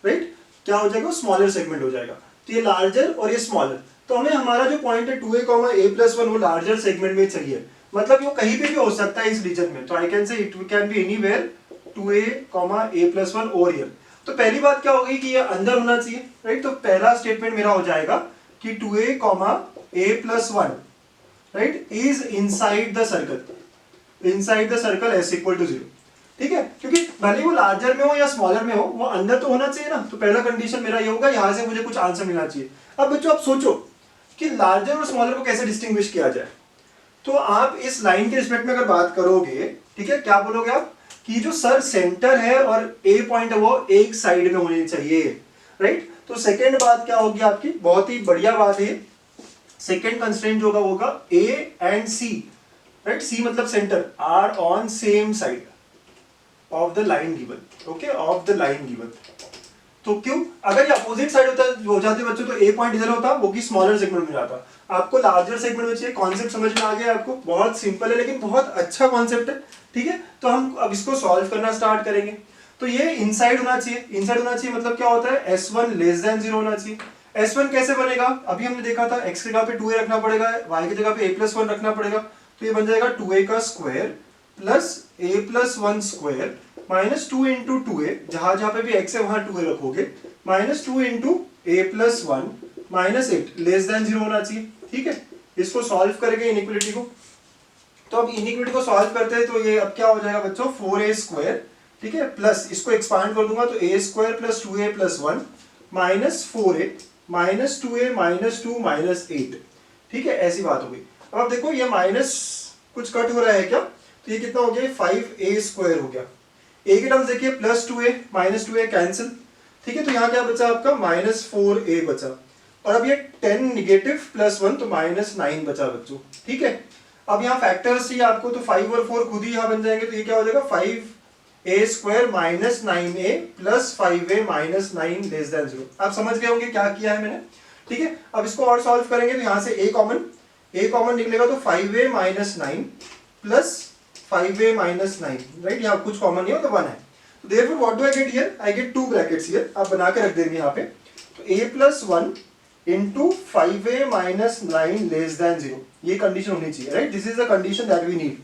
राइट, क्या हो जाएगा, स्मॉलर सेगमेंट हो जाएगा। तो ये लार्जर और ये स्मॉलर, तो हमें हमारा जो पॉइंट है 2a, a + 1 वो लार्जर सेगमेंट में चाहिए, मतलब वो कहीं पे भी हो सकता है इस रीजन में। तो I can say it can be anywhere 2a, a + 1 over here. तो पहली बात क्या होगी कि ये अंदर होना चाहिए, राइट। तो पहला स्टेटमेंट मेरा हो जाएगा कि 2a, a + 1, right, is inside the circle, inside the circle s = 0, ठीक है। क्योंकि भले वो लार्जर में हो या स्मॉलर में हो, वो अंदर तो होना चाहिए ना। तो पहला कंडीशन मेरा ये होगा, यहां से मुझे कुछ आंसर मिलना चाहिए। अब बच्चों आप सोचो कि लार्जर और स्मॉलर को कैसे डिस्टिंग्विश किया जाए। तो आप इस लाइन के रिस्पेक्ट में अगर बात करोगे, ठीक है, क्या बोलोगे आप कि जो सर सेंटर है और ए पॉइंट है वो एक साइड में होनी चाहिए, राइट। तो सेकेंड बात क्या होगी आपकी, बहुत ही बढ़िया बात है, सेकेंड कंस्ट्रेंट जो होगा A and C, right, C मतलब centre, are on same side of the line given, okay, of the line given. तो क्यों, अगर ये अपोजिट साइड होता हो जाते बच्चों, तो ए पॉइंट इधर होता, वो की स्मॉलर सेगमेंट में जाता, आपको लार्जर सेगमेंट में चाहिए। कॉन्सेप्ट समझ में आ गया आपको, बहुत सिंपल है लेकिन बहुत अच्छा कॉन्सेप्ट है, ठीक है। तो हम अब इसको सॉल्व करना स्टार्ट करेंगे। तो ये इनसाइड होना चाहिए, इनसाइड होना चाहिए मतलब क्या होता है, s1 < 0 होना चाहिए। s1 कैसे बनेगा, अभी हमने देखा था, x की जगह पे 2a रखना पड़ेगा, y की जगह पे a + 1 रखना पड़ेगा, तो ये बन जाएगा 2a का square plus a + 1 square minus 2 × 2a, जहां जहां पे भी x है वहां 2a रखोगे, माइनस 2 × a + 1 -8 लेस देन 0 होना चाहिए। ठीक है, इसको सॉल्व करेंगे इनइक्वालिटी को। तो अब इनइक्वालिटी को सॉल्व करते हैं तो ये अब क्या हो जाएगा बच्चों, 4a², ठीक है, प्लस इसको एक्सपांड कर दूंगा तो a² + 2a + 1 -4a -2a -2 -8, ठीक है, ऐसी बात हो गई। अब देखो ये माइनस कुछ कट हो रहा है क्या, तो ये कितना हो गया, 5a² हो गया। a के टर्म्स देखिए +2a -2a कैंसिल, ठीक है, तो यहाँ क्या बचा आपका, -4a बचा। और अब ये 10 नेगेटिव +1 तो -9 बचा बच्चों। ठीक है, अब यहाँ फैक्टर्स चाहिए आपको, तो 5 और 4 खुद ही यहाँ बन जाएंगे, तो ये क्या हो जाएगा, 5a² -9a + 5a -9 less than 0। आप समझ गए होंगे क्या किया है मैंने। ठीक है, अब इसको और सॉल्व करेंगे तो यहाँ से a कॉमन निकलेगा, तो 5a -9 + 5a -9, राइट, यहाँ कुछ कॉमन नहीं हो तो 1 है। तो therefore what do I get here? I get 2 brackets here, आप बना के रख देंगे यहाँ पे, तो a + 1 into 5a -9 less than 0, ये कंडीशन होनी चाहिए, right, this is the condition that we need.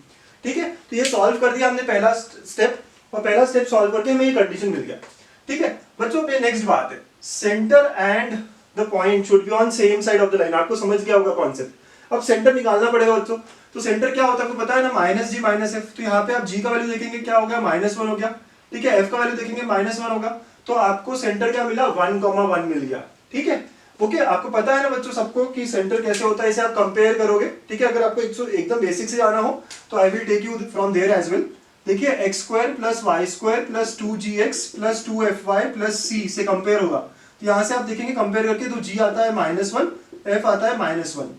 ठीक है, तो ये सॉल्व कर दिया हमने पहला स्टेप, और पहला स्टेप सॉल्व करके हमें ये कंडीशन मिल गया। ठीक है बच्चों, पे नेक्स्ट बात है, centre and the point should be on same side of the line. आपको समझ गया होगा कॉन्सेप्ट। अब सेंटर निकालना पड़ेगा बच्चों, तो सेंटर क्या होता है आपको पता है ना, -g -f। तो यहाँ पे आप g का वैल्यू देखेंगे क्या हो गया, -1 हो गया। ठीक है, f का वैल्यू देखेंगे -1 होगा, तो आपको सेंटर क्या मिला, 1,1 मिल गया। ठीक है, ओके, आपको पता है ना बच्चों सबको कि सेंटर कैसे होता है, इसे आप कंपेयर करोगे। ठीक है, अगर आपको एकदम बेसिक से जाना हो तो I will take you from there as well. देखिए x² + y² + 2gx + 2fy + c से कंपेयर होगा, तो यहाँ से आप देखेंगे कंपेयर करके, तो g आता है -1, f आता है -1।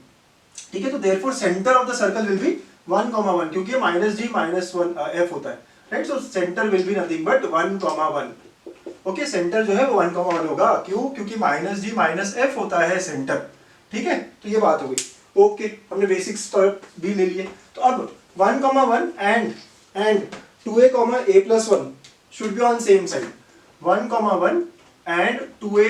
ठीक है, तो therefore centre of the circle will be 1,1, क्योंकि -g -1 f होता है, right, so centre will be nothing but 1,1। Okay, centre जो है वो 1,1 होगा, क्यों, क्योंकि -g -f होता है सेंटर। ठीक है, तो ये बात हो गई। ओके, हमने बेसिक्स भी ले लिए। तो अब 1,1 and 2a, a + 1 should be on same side. 1,1 and 2a,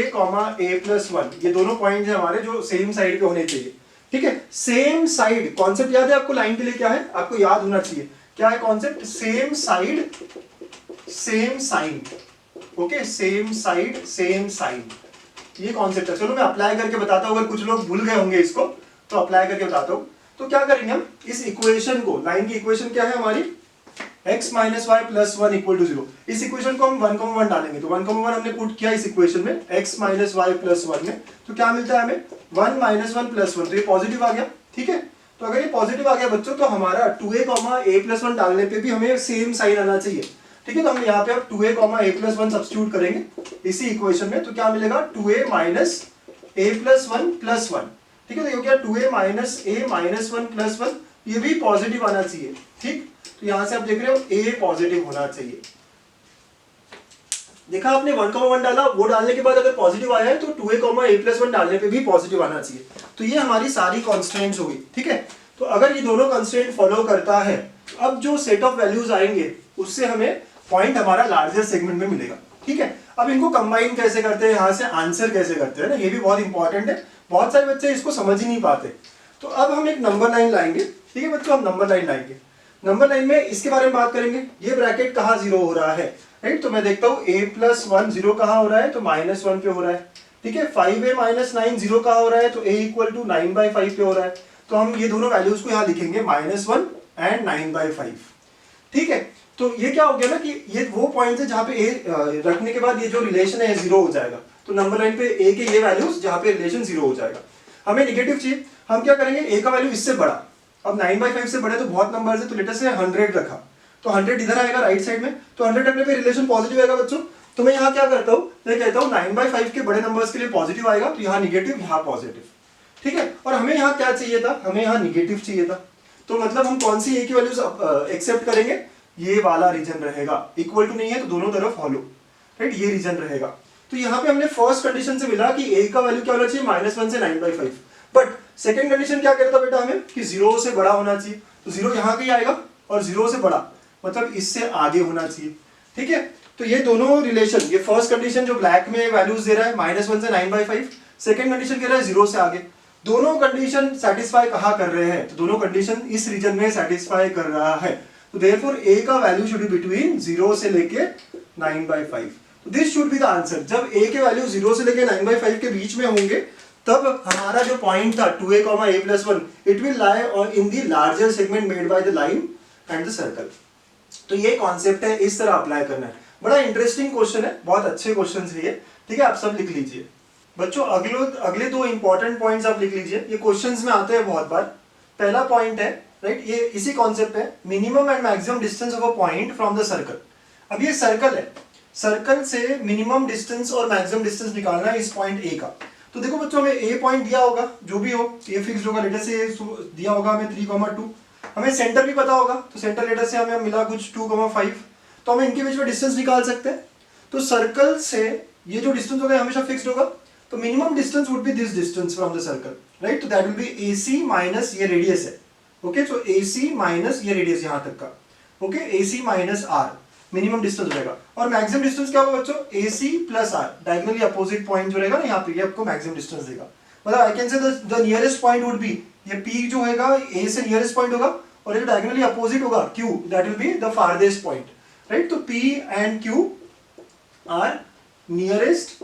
a + 1, ये दोनों पॉइंट है हमारे जो सेम साइड पे होने चाहिए। ठीक है, सेम साइड कॉन्सेप्ट याद है आपको, लाइन के लिए क्या है आपको याद होना चाहिए, क्या है concept, same side same sign. Okay, same side same sign, ये कॉन्सेप्ट है। चलो मैं अप्लाई करके बताता हूँ, अगर कुछ लोग भूल गए होंगे इसको तो अप्लाई करके बताता हूँ। तो क्या करेंगे हम, इस इक्वेशन को, लाइन की इक्वेशन क्या है हमारी, x - y + 1 = 0। इस इक्वेशन को हम 1,1 डालेंगे, तो 1,1 हमने पुट किया इस इक्वेशन में, x - y + 1 में, तो क्या मिलता है हमें, 1 - 1 + 1, तो ये पॉजिटिव आ गया। ठीक है, तो अगर ये पॉजिटिव आ गया बच्चों, तो हमारा 2a, a + 1 डालने पे भी हमें सेम साइन आना चाहिए। ठीक है, तो हम यहाँ पे अब 2a, a + 1 सब्स्टिट्यूट करेंगे इसी इक्वेशन में, तो क्या मिलेगा, 2a - a + 1 + 1। ठीक है, तो ये क्या, 2a - a -1 + 1, ये भी पॉजिटिव आना चाहिए। ठीक, तो यहां से आप देख रहे हो a पॉजिटिव होना चाहिए। देखा आपने, 1,1 डाला, वो डालने के बाद अगर पॉजिटिव आया है तो 2a, a + 1 डालने पे भी पॉजिटिव आना चाहिए। तो ये हमारी सारी कॉन्स्टेंट्स हो गई। ठीक है, तो अगर ये दोनों कॉन्स्टेंट फॉलो करता है, अब जो सेट ऑफ वैल्यूज आएंगे उससे हमें पॉइंट हमारा लार्जर सेगमेंट में मिलेगा। ठीक है, अब इनको कंबाइन कैसे करते हैं, यहाँ से आंसर कैसे करते हैं ना, ये भी बहुत इंपॉर्टेंट है, बहुत सारे बच्चे इसको समझ ही नहीं पाते। तो अब हम एक नंबर लाइन लाएंगे। ठीक है बच्चों, हम नंबर लाइन लाएंगे। नंबर लाइन में इसके बारे में बात करेंगे, ये ब्रैकेट कहाँ 0 हो रहा है, राइट, तो मैं देखता हूँ a + 1 0 कहाँ हो रहा है, तो -1 पे हो रहा है। ठीक है, 5a - 9 0 कहाँ हो रहा है, तो a = 9/5 पे हो रहा है। तो हम ये दोनों वैल्यूज को यहाँ लिखेंगे, -1 एंड 9/5। ठीक है, तो ये क्या हो गया ना कि ये वो पॉइंट है जहाँ पे a रखने के बाद ये जो रिलेशन है 0 हो जाएगा। तो नंबर लाइन पे a के ये वैल्यूज जहाँ पे रिलेशन 0 हो जाएगा। हमें निगेटिव चाहिए, हम क्या करेंगे, a का वैल्यू इससे बड़ा, अब 9/5 से बड़े तो बहुत नंबर्स है, तो लेटर से 100 रखा, तो 100 इधर आएगा राइट साइड में, तो 100 रखने पे रिलेशन पॉजिटिव आएगा बच्चों। तो मैं यहाँ क्या करता हूँ, मैं कहता हूँ 9/5 के बड़े नंबर्स के लिए पॉजिटिव आएगा, तो यहाँ निगेटिव, यहाँ पॉजिटिव। ठीक है, और हमें यहाँ क्या चाहिए था, हमें यहाँ निगेटिव चाहिए था। तो मतलब हम कौन सी a की वैल्यूज एक्सेप्ट करेंगे, ये वाला रीजन रहेगा, इक्वल टू नहीं है तो दोनों तरफ हॉलो, राइट, ये रीजन रहेगा। तो यहाँ पे हमने फर्स्ट कंडीशन से मिला कि a का वैल्यू क्या होना चाहिए, -1 से 9/5। बट सेकंड कंडीशन क्या कहता बेटा हमें, कि 0 से बड़ा होना चाहिए, तो 0 यहाँ का ही आएगा, और 0 से बड़ा मतलब इससे आगे होना चाहिए। ठीक है, तो ये दोनों रिलेशन, ये फर्स्ट कंडीशन जो ब्लैक में वैल्यूज दे रहा है -1 से 9/5, सेकंड कंडीशन कह रहा है 0 से आगे, दोनों कंडीशन सेटिस्फाई कहाँ कर रहे हैं, तो दोनों कंडीशन इस रीजन में सेटिस्फाई कर रहा है। तो देयरफॉर a का वैल्यू शुड बी बिटवीन 0 से लेके 9/5। तो this should be the answer. जब a के वैल्यू 0 से लेके 9/5 के बीच में होंगे तब हमारा जो पॉइंट था 2a, a+1 it will lie in the larger segment made by the line and the circle. तो ये कॉन्सेप्ट है, इस तरह अप्लाई करना है। बड़ा इंटरेस्टिंग क्वेश्चन है, बहुत अच्छे क्वेश्चन है ये, ठीक है। आप सब लिख लीजिए बच्चों। अगले दो इंपॉर्टेंट पॉइंट्स आप लिख लीजिए, ये क्वेश्चंस में आते हैं बहुत बार। पहला पॉइंट है, राइट, ये इसी कॉन्सेप्ट है, minimum and maximum distance of a point from the circle. अब ये सर्कल है, सर्कल से मिनिमम डिस्टेंस और मैक्सिमम डिस्टेंस निकालना है इस पॉइंट ए का। तो देखो बच्चों, हमें ए पॉइंट दिया होगा, जो भी हो ये फिक्स्ड होगा, लेटर से दिया होगा हमें 3,2। हमें सेंटर भी पता होगा, तो सेंटर लेटर से हमें मिला कुछ 2,5, तो हम इनके बीच में डिस्टेंस निकाल सकते हैं। तो सर्कल से ये जो डिस्टेंस होगा हमेशा फिक्स्ड होगा, तो minimum distance would be this distance from the circle, right. तो that will be AC minus ये रेडियस है, ओके। तो AC माइनस ये रेडियस यहाँ तक का, okay, AC minus R minimum distance हो जाएगा। और मैक्सिमम डिस्टेंस क्या होगा बच्चों, AC plus R, diagonally opposite point जो रहेगा ना यहाँ पे, ये आपको मैक्सिमम डिस्टेंस देगा। मतलब I can say the nearest point would be, ये P जो होगा A से नियरेस्ट पॉइंट होगा, और ये डायगोनली अपोजिट होगा Q, that will be the farthest point, right. तो P and Q are nearest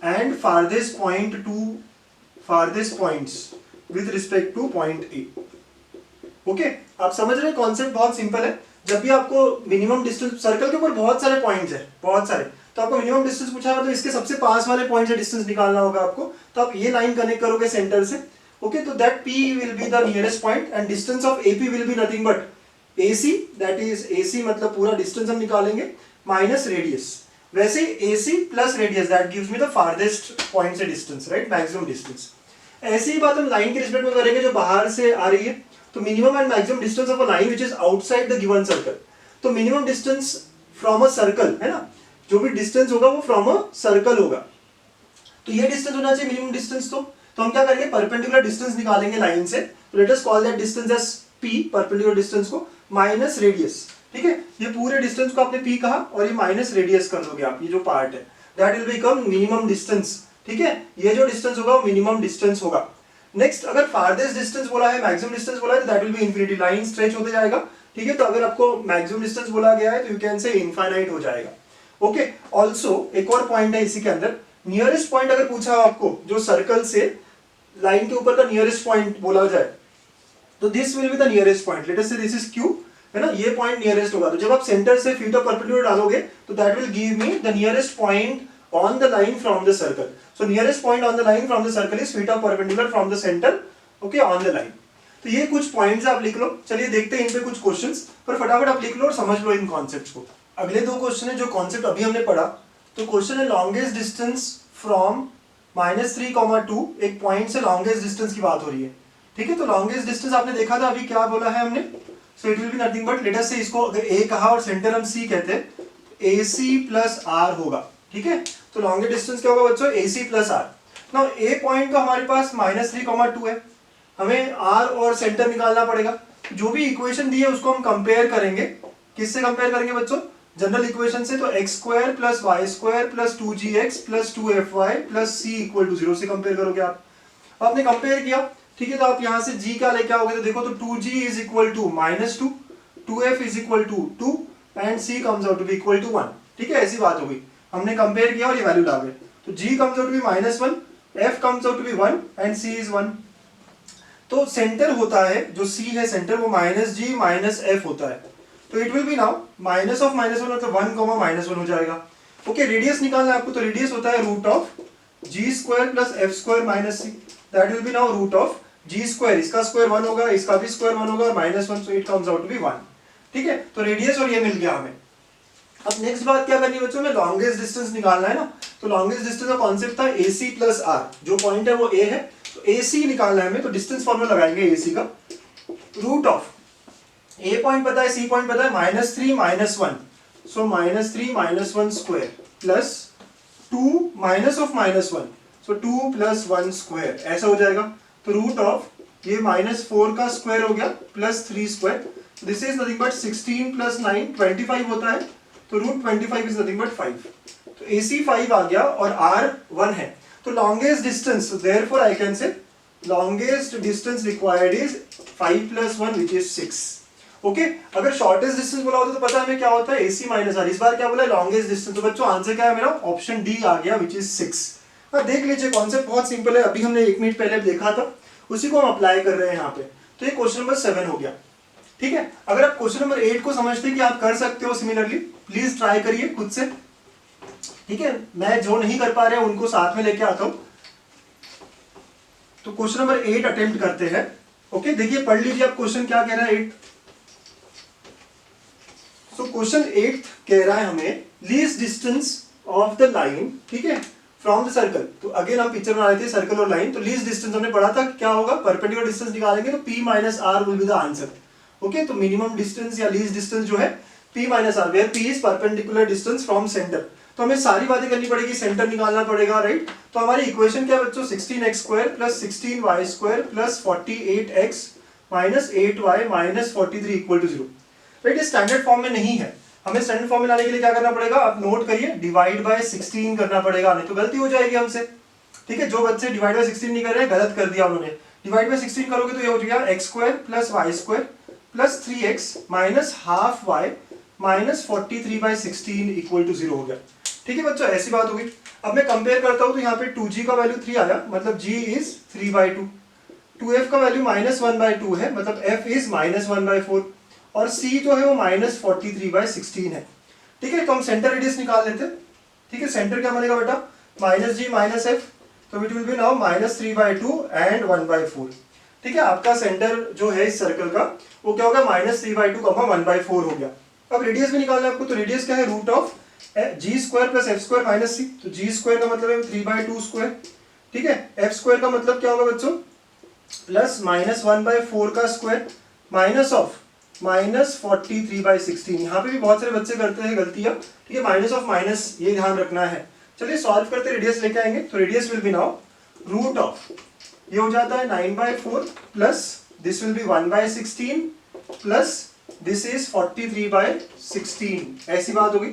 and farthest point to farthest points with respect to point A, okay. आप समझ रहे हैं, कॉन्सेप्ट बहुत सिंपल है। जब भी आपको मिनिमम डिस्टेंस, सर्कल के ऊपर बहुत सारे पॉइंट्स हैं, बहुत सारे, तो आपको मिनिमम डिस्टेंस पूछा है, मतलब इसके सबसे पास वाले पॉइंट से डिस्टेंस निकालना होगा आपको। तो आप ये लाइन कनेक्ट करोगे सेंटर से, ओके। तो that P will be the nearest point and distance of AP will be nothing but AC, that is AC मतलब पूरा डिस्टेंस हम निकालेंगे माइनस रेडियस। वैसे AC plus radius that gives me the farthest point से distance, right, maximum distance. ऐसी ही बात हम line के रिस्पेक्ट में करेंगे जो बाहर से आ रही है। तो minimum and maximum distance of a line which is outside the given circle. तो minimum distance from a circle है ना, जो भी डिस्टेंस होगा वो फ्रॉम अ सर्कल होगा, तो ये डिस्टेंस होना चाहिए मिनिमम डिस्टेंस। तो हम क्या करेंगे, परपेंडिकुलर डिस्टेंस निकालेंगे लाइन से। तो let us call that distance as P, perpendicular distance को, माइनस रेडियस, ठीक है। ये पूरे डिस्टेंस को आपने P कहा और ये माइनस रेडियस कर दोगे आप, ये जो पार्ट है that will become minimum distance, ठीक है। ये जो डिस्टेंस होगा वो मिनिमम डिस्टेंस होगा। नेक्स्ट, अगर फारदेस्ट डिस्टेंस बोला है, मैक्सिमम डिस्टेंस बोला है, तो that will B infinity, line stretch होते जाएगा, ठीक है। तो अगर आपको मैक्सिमम डिस्टेंस बोला गया है तो यू कैन से इनफाइनाइट हो जाएगा, ओके। ऑल्सो एक और पॉइंट है इसी के अंदर, नियरेस्ट पॉइंट अगर पूछा आपको, जो सर्कल से लाइन के ऊपर का नियरेस्ट पॉइंट बोला जाए, तो this will be the nearest point, let us से दिस इज Q, है ना, ये पॉइंट नियरेस्ट होगा। तो जब आप सेंटर से फीट ऑफ परपेंडिकुलर डालोगे तो that will give me the nearest point on the line from the circle. So nearest point on the line from the circle is feet of perpendicular from the center, okay, on the line. तो ये कुछ points आप लिख लो। चलिए देखते हैं इन पे कुछ क्वेश्चंस, पर फटाफट आप लिख लो और समझ लो इन कॉन्सेप्ट्स को। अगले दो क्वेश्चन है जो कॉन्सेप्ट अभी हमने पढ़ा। तो क्वेश्चन है लॉन्गेस्ट डिस्टेंस फ्रॉम -3,2, एक पॉइंट से लॉन्गेस्ट डिस्टेंस की बात हो रही है, ठीक है। तो लॉन्गेस्ट डिस्टेंस आपने देखा था, अभी क्या बोला है हमने, सो it will be nothing but, let us से इसको अगर A कहा और सेंटर हम C कहते हैं, AC प्लस R होगा, ठीक है। तो लॉन्गेस्ट डिस्टेंस क्या होगा बच्चों, AC plus R। Now A point का हमारे पास -3,2 है, हमें R और सेंटर निकालना पड़ेगा। जो भी इक्वेशन दी है उसको हम कंपेयर करेंगे, किससे कंपेयर करेंगे बच्चों, जनरल इक्वेशन से। तो x² plus y² plus 2gx plus 2fy plus c equal to 0 से कंपेयर करोगे आप। आपने कंपेयर किया, ठीक है। तो आप यहाँ से g क्या लेके आओगे, तो देखो, तो 2g is equal to -2, 2f is equal to 2 and c comes out to be equal to 1, ठीक है। ऐसी बात हो गई, हमने कंपेयर किया और ये वैल्यू ला गए। तो g comes out to be -1, f comes out to be 1 and c is 1। तो सेंटर होता है, जो c है सेंटर, वो -g -f होता है। तो it will be now minus of -1 मतलब 1, -1 हो जाएगा, ओके। रेडियस निकालना है आपको, तो रेडियस होता है root of g² plus f² minus c, that will be now root of g², इसका स्क्वायर 1 होगा, इसका भी स्क्वायर 1 होगा और -1, so it comes out to be 1, ठीक है। तो रेडियस और ये मिल गया हमें। अब नेक्स्ट बात क्या करनी है बच्चों में, लॉन्गेस्ट डिस्टेंस निकालना है ना। तो लॉन्गेस्ट डिस्टेंस का कॉन्सेप्ट था AC प्लस R, जो पॉइंट है वो A है, तो AC निकालना है हमें। तो डिस्टेंस फॉर्मूला लगाएंगे AC का, रूट ऑफ A पॉइंट पता है, C पॉइंट पता है, -3 -1, सो -3 -1 square plus 2 minus of -1, so 2 plus 1 square, ऐसा हो जाएगा। तो रूट ऑफ ये -4 का स्क्वायर हो गया plus 3 square, this is nothing but 16 plus 9 25 होता है, तो रूट 25 इज नथिंग बट 5। तो AC 5 आ गया और R 1 है। तो longest distance, therefore I can say longest distance required is 5 plus 1 which is 6, okay. अगर शॉर्टेस्ट डिस्टेंस बोला होता तो पता है हमें क्या होता है, AC माइनस R। इस बार क्या बोला है, लॉन्गेस्ट डिस्टेंस। तो बच्चों आंसर क्या है मेरा, ऑप्शन डी आ गया विच इज 6। हाँ देख लीजिए, कॉन्सेप्ट बहुत सिंपल है, अभी हमने 1 मिनट पहले देखा था, उसी को हम अप्लाई कर रहे हैं यहाँ पे। तो ये क्वेश्चन नंबर 7 हो गया। ठीक है, अगर आप क्वेश्चन नंबर 8 को समझते हैं कि आप कर सकते हो सिमिलरली, प्लीज ट्राई करिए खुद से। ठीक है, मैं जो नहीं कर पा रहे हैं उनको साथ में लेके आता हूँ। तो क्वेश्चन नंबर 8 अटेम्प्ट करते हैं। ओके, देखिए पढ़ लीजिए आप क्वेश्चन क्या कह रहा है 8। सो क्वेश्चन 8 कह रहा है हमें least distance of the line, ठीक है, फ्रॉम द सर्कल। तो अगेन हम पिक्चर बना रहे थे सर्कल और लाइन, तो लीस्ट डिस्टेंस हमने पढ़ा था क्या होगा, परपेंडिकुलर डिस्टेंस निकालेंगे तो p minus R will be the answer. Okay, तो मिनिमम डिस्टेंस या लीस्ट डिस्टेंस जो है p minus R, where p is perpendicular distance from centre. तो हमें सारी बातें करनी पड़ेगी, सेंटर निकालना पड़ेगा, राइट। तो हमारी इक्वेशन क्या है बच्चों, 16x² plus 16y² plus 48x minus 8y minus 43 equal to 0। Right, ये स्टैंडर्ड फॉर्म में नहीं है, हमें स्टैंडर्ड फॉर्म में लाने के लिए क्या करना पड़ेगा, आप नोट करिए, डिवाइड बाय 16 करना पड़ेगा, नहीं तो गलती हो जाएगी हमसे। ठीक है, जो बच्चे डिवाइड बाय 16 नहीं कर रहे हैं गलत कर दिया उन्होंने। डिवाइड बाय 16 करोगे तो ये हो जाएगा x² plus y² plus 3x minus half y minus 43/16 equal to 0 हो गया। ठीक है बच्चों, ऐसी बात होगी। अब मैं कंपेयर करता हूं तो यहाँ पे 2g का वैल्यू 3 आया, मतलब g इज 3/2। 2f का वैल्यू -1/2 है, मतलब f इज -1/4, और c जो है वो -43/16 है। ठीक है, तो हम सेंटर रेडियस निकाल लेते हैं। ठीक है, सेंटर क्या बनेगा बेटा, -g माइनस f, तो it will be now -3/2 and 1/4। ठीक है, आपका सेंटर जो है इस सर्कल का वो क्या होगा, -3/2 1/4 हो गया। अब रेडियस भी निकालना है आपको, तो रेडियस क्या है, root of g² plus f² minus c। तो g² का मतलब है 3/2²। ठीक है, f² का मतलब क्या होगा बच्चों, प्लस -1/4 का स्क्वायर माइनस ऑफ -43/16। यहाँ पे भी बहुत सारे बच्चे करते हैं गलतियां। ठीक है, माइनस ऑफ माइनस, ये ध्यान रखना है। चलिए सॉल्व करते, रेडियस लेके आएंगे, तो radius will be now root of, ये हो जाता है 9/4 plus this will be 1/16 plus this is 43/16, ऐसी बात होगी।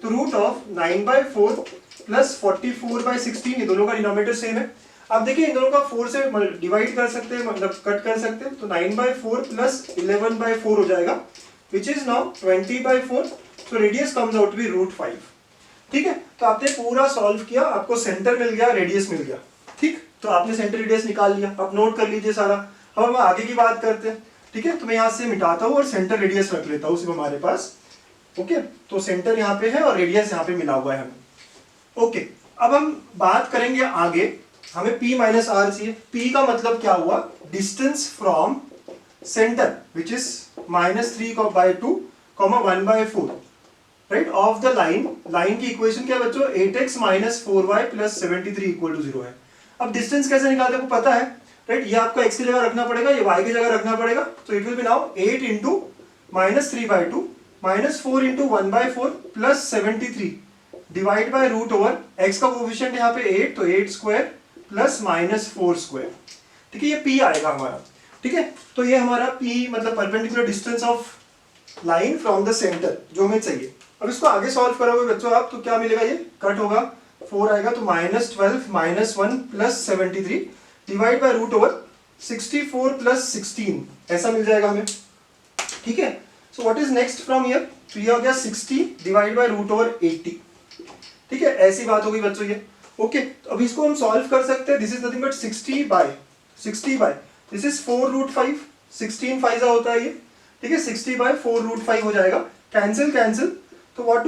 तो रूट ऑफ 9/4 प्लस 44/16, ये दोनों का डिनोमिनेटर सेम है। अब देखिए इन दोनों का 4 से डिवाइड कर सकते हैं, मतलब कट कर सकते हैं, तो 9/4 प्लस 11/4 हो जाएगा, which is now 20/4। So radius comes out to be √5। ठीक है, तो आपने पूरा सॉल्व किया, आपको सेंटर मिल गया, रेडियस मिल गया। ठीक, तो आपने सेंटर रेडियस निकाल लिया, अब नोट कर लीजिए सारा। अब हम आगे की बात करते हैं। ठीक है, तो मैं यहाँ से मिटाता हूँ और सेंटर रेडियस रख लेता हूँ सिर्फ हमारे पास। ओके, तो सेंटर यहाँ पे है और रेडियस यहाँ पे मिला हुआ है हमें। ओके, अब हम बात करेंगे आगे, हमें p माइनस आर चाहिए। p का मतलब क्या हुआ, distance from centre which is -3/2 1/4, right, of the line. Line की इक्वेशन क्या है बच्चों, 8x minus 4y plus 73 equal to 0 है। अब डिस्टेंस कैसे निकालते हैं आपको पता है, राइट, ये आपको x की जगह रखना पड़ेगा, ये y की जगह रखना पड़ेगा। तो it will be now 8 into -3/2 -4 into 1/4 plus 73 divide by root over x का कोफिशिएंट यहाँ पे 8, तो 8² प्लस -4²। ठीक है, ये p आएगा हमारा। ठीक है, तो ये हमारा p मतलब perpendicular distance of line from the centre जो हमें चाहिए। अब इसको आगे सॉल्व करोगे बच्चों आप, तो क्या मिलेगा, ये कट होगा, 4 आएगा, तो -12 -1 plus 73 divide by root over 64 plus 16, ऐसा मिल जाएगा हमें। ठीक है, so what is next from here, तो ये हो गया 60 डिवाइड बाय रूट ओवर 80। ठीक है, ऐसी बात होगी बच्चों ये। ओके, तो अब इसको हम सॉल्व कर सकते हैं, this is nothing but 60 by this is 4√5, 16 5 होता है ये। ठीक है, 60 बाय 4√5 हो जाएगा, कैंसिल कैंसिल, तो what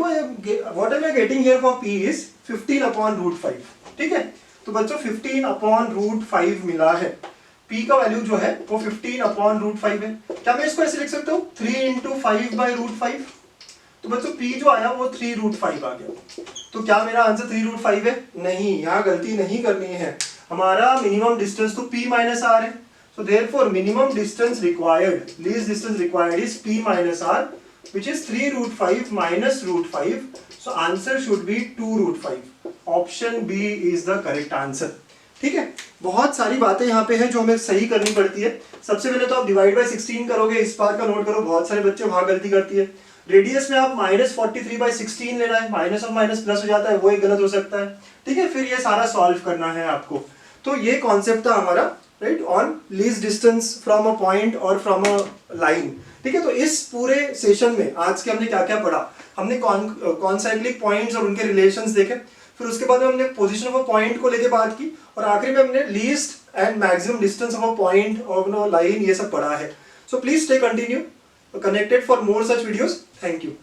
am I getting here for p is 15/√5। ठीक है, तो बच्चों 15/√5 मिला है, p का वैल्यू जो है वो 15/√5 है। क्या मैं इसको ऐसे लिख सकता हूँ, 3 इंटू 5/√5, तो बच्चों p जो आया वो 3√5 आ गया। तो क्या मेरा आंसर 3√5 है, नहीं, यहाँ गलती नहीं करनी है, हमारा मिनिमम डिस्टेंस तो p माइनस आर है। So therefore minimum distance required, least distance required is p minus R which is 3√5 minus √5, so answer should be 2√5. Option B is the correct answer. ठीक है, बहुत सारी बातें यहाँ पे हैं जो हमें सही करनी पड़ती है। सबसे पहले तो आप डिवाइड बाय 16 करोगे, इस बात का नोट करो, बहुत सारे बच्चे वहां गलती करती है। रेडियस में आप -43/16 लेना है, माइनस और माइनस प्लस हो जाता है, वो एक गलत हो सकता है। ठीक है, फिर ये सारा सॉल्व करना है आपको। तो ये कॉन्सेप्ट था हमारा, right, on least distance from a point और फ्रॉम अ लाइन। ठीक है, तो इस पूरे सेशन में आज के हमने क्या क्या पढ़ा, हमने कॉन्साइक्लिक पॉइंट्स और उनके रिलेशंस देखे, फिर उसके बाद में हमने पोजीशन ऑफ अ पॉइंट को लेके बात की, और आखिरी में हमने least and maximum distance of a point और लाइन ये सब पढ़ा है. So please stay continue connected for more such videos. Thank you.